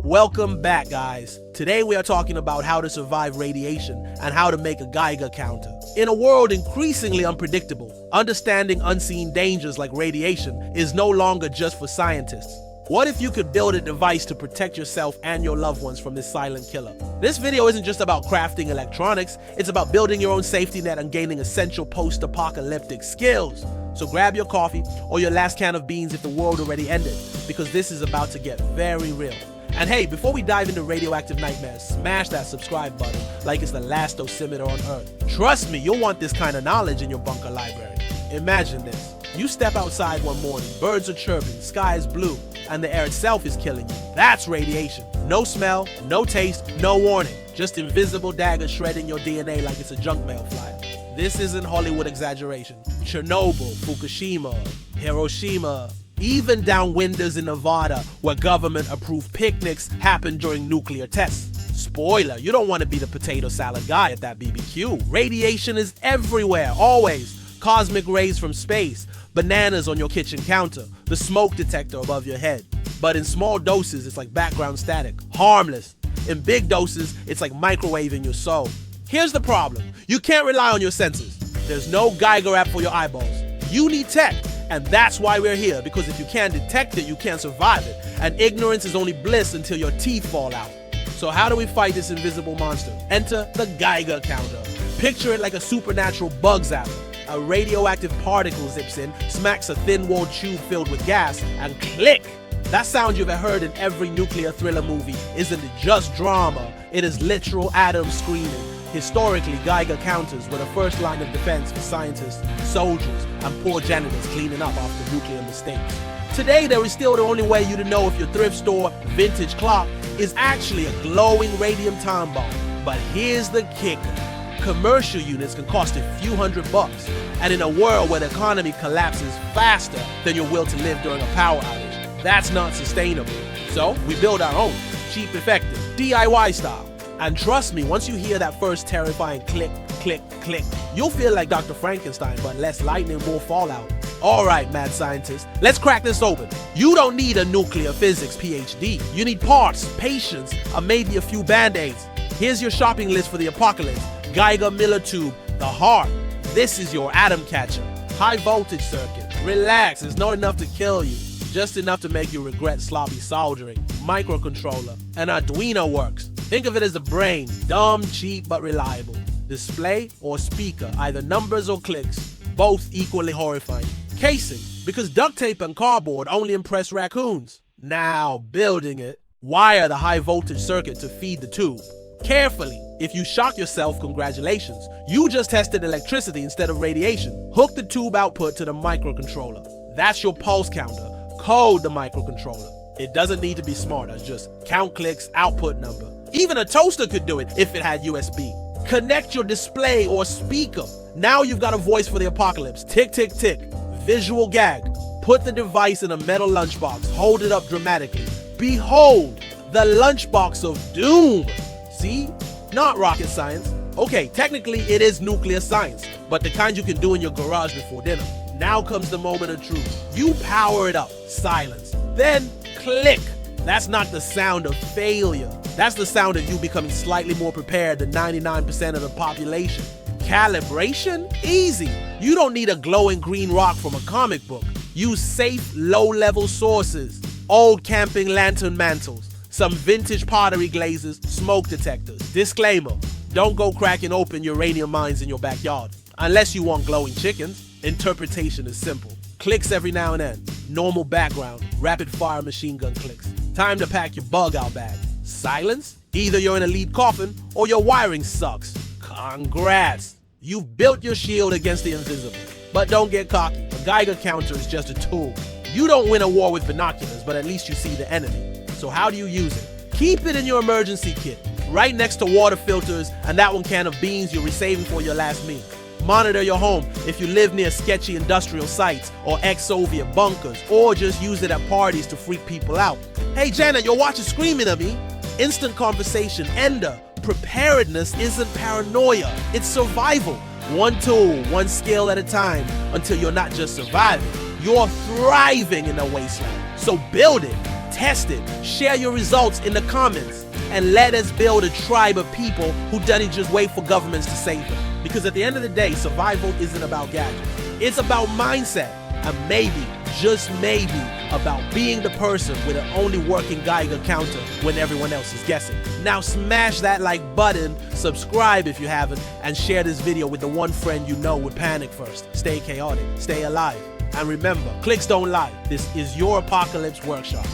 Welcome back, guys. Today we are talking about how to survive radiation and how to make a Geiger counter. In a world increasingly unpredictable, understanding unseen dangers like radiation is no longer just for scientists. What if you could build a device to protect yourself and your loved ones from this silent killer? This video isn't just about crafting electronics, it's about building your own safety net and gaining essential post-apocalyptic skills. So grab your coffee or your last can of beans if the world already ended, because this is about to get very real. And hey, before we dive into radioactive nightmares, smash that subscribe button like it's the last dosimeter on Earth. Trust me, you'll want this kind of knowledge in your bunker library. Imagine this. You step outside one morning, birds are chirping, sky is blue, and the air itself is killing you. That's radiation. No smell, no taste, no warning. Just invisible daggers shredding your DNA like it's a junk mail flyer. This isn't Hollywood exaggeration. Chernobyl, Fukushima, Hiroshima, even down winters in Nevada where government-approved picnics happen during nuclear tests. Spoiler, you don't want to be the potato salad guy at that BBQ. Radiation is everywhere, always. Cosmic rays from space, bananas on your kitchen counter, the smoke detector above your head. But in small doses, it's like background static, harmless. In big doses, it's like microwaving your soul. Here's the problem. You can't rely on your senses. There's no Geiger app for your eyeballs. You need tech. And that's why we're here, because if you can't detect it, you can't survive it. And ignorance is only bliss until your teeth fall out. So how do we fight this invisible monster? Enter the Geiger counter. Picture it like a supernatural bug zapper. A radioactive particle zips in, smacks a thin-walled tube filled with gas, and click! That sound you've heard in every nuclear thriller movie isn't just drama, it is literal atoms screaming. Historically, Geiger counters were the first line of defense for scientists, soldiers, and poor janitors cleaning up after nuclear mistakes. Today, there is still the only way you to know if your thrift store vintage clock is actually a glowing radium time bomb. But here's the kicker. Commercial units can cost a few $100, and in a world where the economy collapses faster than your will to live during a power outage, that's not sustainable. So we build our own, cheap, effective, DIY style. And trust me, once you hear that first terrifying click, click, click, you'll feel like Dr. Frankenstein, but less lightning, more fallout. All right, mad scientists, let's crack this open. You don't need a nuclear physics PhD. You need parts, patience, and maybe a few band-aids. Here's your shopping list for the apocalypse. Geiger Miller tube, the heart. This is your atom catcher. High voltage circuit. Relax, it's not enough to kill you. Just enough to make you regret sloppy soldering. Microcontroller. An Arduino works. Think of it as the brain. Dumb, cheap, but reliable. Display or speaker, either numbers or clicks. Both equally horrifying. Casing, because duct tape and cardboard only impress raccoons. Now, building it. Wire the high voltage circuit to feed the tube. Carefully. If you shock yourself, congratulations. You just tested electricity instead of radiation. Hook the tube output to the microcontroller. That's your pulse counter. Code the microcontroller. It doesn't need to be smart, it's just count clicks, output number. Even a toaster could do it if it had USB. Connect your display or speaker. Now you've got a voice for the apocalypse. Tick, tick, tick. Visual gag. Put the device in a metal lunchbox. Hold it up dramatically. Behold, the lunchbox of doom. See? Not rocket science. Okay, technically it is nuclear science, but the kind you can do in your garage before dinner. Now comes the moment of truth. You power it up. Silence. Then click. That's not the sound of failure. That's the sound of you becoming slightly more prepared than 99% of the population. Calibration? Easy. You don't need a glowing green rock from a comic book. Use safe, low-level sources. Old camping lantern mantles. Some vintage pottery glazes, smoke detectors. Disclaimer, don't go cracking open uranium mines in your backyard. Unless you want glowing chickens. Interpretation is simple. Clicks every now and then. Normal background, rapid fire machine gun clicks. Time to pack your bug out bag. Silence? Either you're in a lead coffin or your wiring sucks. Congrats! You've built your shield against the invisible. But don't get cocky. A Geiger counter is just a tool. You don't win a war with binoculars, but at least you see the enemy. So how do you use it? Keep it in your emergency kit, right next to water filters and that one can of beans you're saving for your last meal. Monitor your home if you live near sketchy industrial sites or ex-Soviet bunkers, or just use it at parties to freak people out. Hey Janet, your watch is screaming at me. Instant conversation, ender. Preparedness isn't paranoia, it's survival. One tool, one skill at a time, until you're not just surviving, you're thriving in the wasteland. So build it. Test it, share your results in the comments, and let us build a tribe of people who doesn't just wait for governments to save them. Because at the end of the day, survival isn't about gadgets. It's about mindset, and maybe, just maybe, about being the person with an only working Geiger counter when everyone else is guessing. Now smash that like button, subscribe if you haven't, and share this video with the one friend you know would panic first. Stay chaotic, stay alive, and remember, clicks don't lie. This is your Apocalypse Workshop.